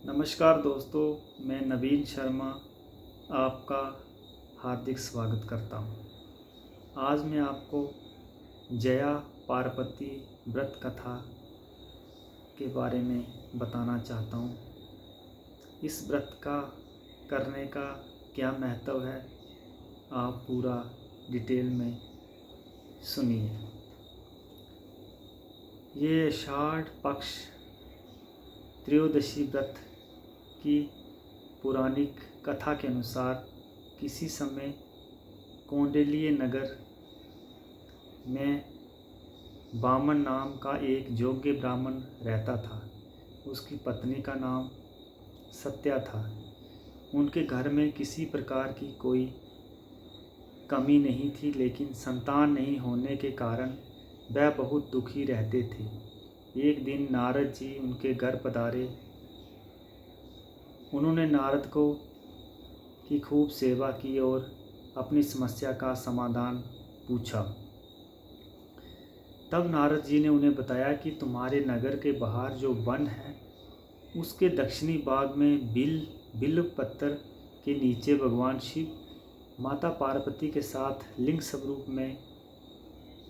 नमस्कार दोस्तों, मैं नवीन शर्मा आपका हार्दिक स्वागत करता हूँ। आज मैं आपको जया पार्वती व्रत कथा के बारे में बताना चाहता हूँ। इस व्रत का करने का क्या महत्व है, आप पूरा डिटेल में सुनिए। ये आषाढ़ पक्ष त्रयोदशी व्रत की पौराणिक कथा के अनुसार किसी समय कौंडिल्य नगर में वामन नाम का एक योग्य ब्राह्मण रहता था। उसकी पत्नी का नाम सत्या था। उनके घर में किसी प्रकार की कोई कमी नहीं थी, लेकिन संतान नहीं होने के कारण वह बहुत दुखी रहते थे। एक दिन नारद जी उनके घर पधारे। उन्होंने नारद को की खूब सेवा की और अपनी समस्या का समाधान पूछा। तब नारद जी ने उन्हें बताया कि तुम्हारे नगर के बाहर जो वन है, उसके दक्षिणी भाग में बिल्व पत्थर के नीचे भगवान शिव माता पार्वती के साथ लिंग स्वरूप में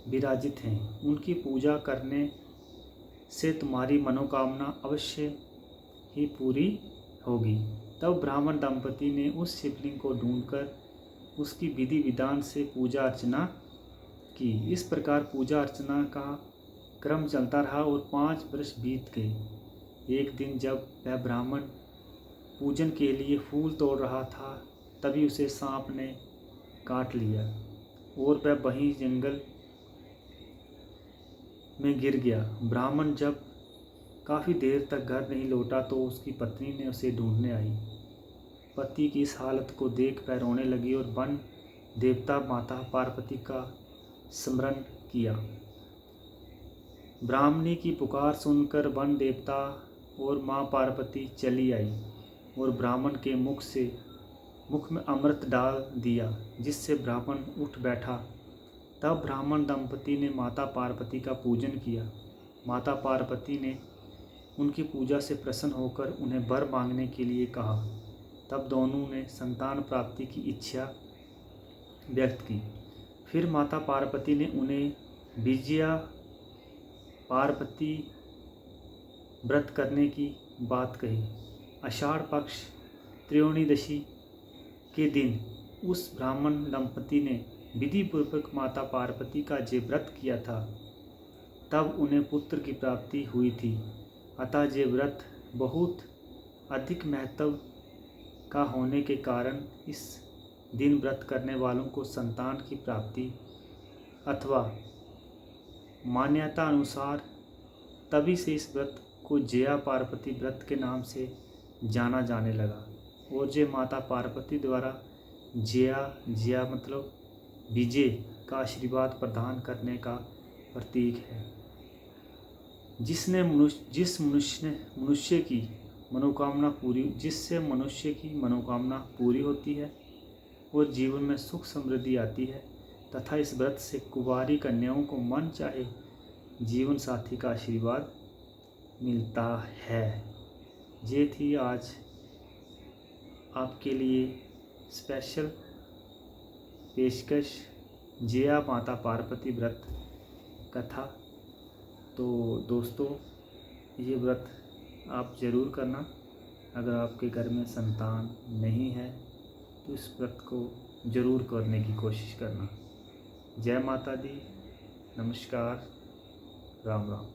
विराजित हैं। उनकी पूजा करने से तुम्हारी मनोकामना अवश्य ही पूरी होगी। तब ब्राह्मण दंपति ने उस शिवलिंग को ढूंढकर उसकी विधि विधान से पूजा अर्चना की। इस प्रकार पूजा अर्चना का क्रम चलता रहा और 5 वर्ष बीत गए। एक दिन जब वह ब्राह्मण पूजन के लिए फूल तोड़ रहा था, तभी उसे सांप ने काट लिया और वह वहीं जंगल में गिर गया। ब्राह्मण जब काफ़ी देर तक घर नहीं लौटा तो उसकी पत्नी ने उसे ढूंढने आई। पति की इस हालत को देख वह रोने लगी और वन देवता माता पार्वती का स्मरण किया। ब्राह्मणी की पुकार सुनकर वन देवता और माँ पार्वती चली आई और ब्राह्मण के मुख में अमृत डाल दिया, जिससे ब्राह्मण उठ बैठा। तब ब्राह्मण दंपति ने माता पार्वती का पूजन किया। माता पार्वती ने उनकी पूजा से प्रसन्न होकर उन्हें वर मांगने के लिए कहा। तब दोनों ने संतान प्राप्ति की इच्छा व्यक्त की। फिर माता पार्वती ने उन्हें विजया पार्वती व्रत करने की बात कही। आषाढ़ पक्ष त्रयोदशी के दिन उस ब्राह्मण दंपति ने विधि पूर्वक माता पार्वती का जे व्रत किया था, तब उन्हें पुत्र की प्राप्ति हुई थी। अतः जे व्रत बहुत अधिक महत्व का होने के कारण इस दिन व्रत करने वालों को संतान की प्राप्ति अथवा मान्यता अनुसार तभी से इस व्रत को जया पार्वती व्रत के नाम से जाना जाने लगा। और जे माता पार्वती द्वारा जया मतलब विजय का आशीर्वाद प्रदान करने का प्रतीक है। जिससे मनुष्य की मनोकामना पूरी होती है और जीवन में सुख समृद्धि आती है, तथा इस व्रत से कुंवारी कन्याओं को मन चाहे जीवन साथी का आशीर्वाद मिलता है। ये थी आज आपके लिए स्पेशल पेशकश जया माता पार्वती व्रत कथा। तो दोस्तों, ये व्रत आप ज़रूर करना। अगर आपके घर में संतान नहीं है तो इस व्रत को ज़रूर करने की कोशिश करना। जय माता दी। नमस्कार। राम राम।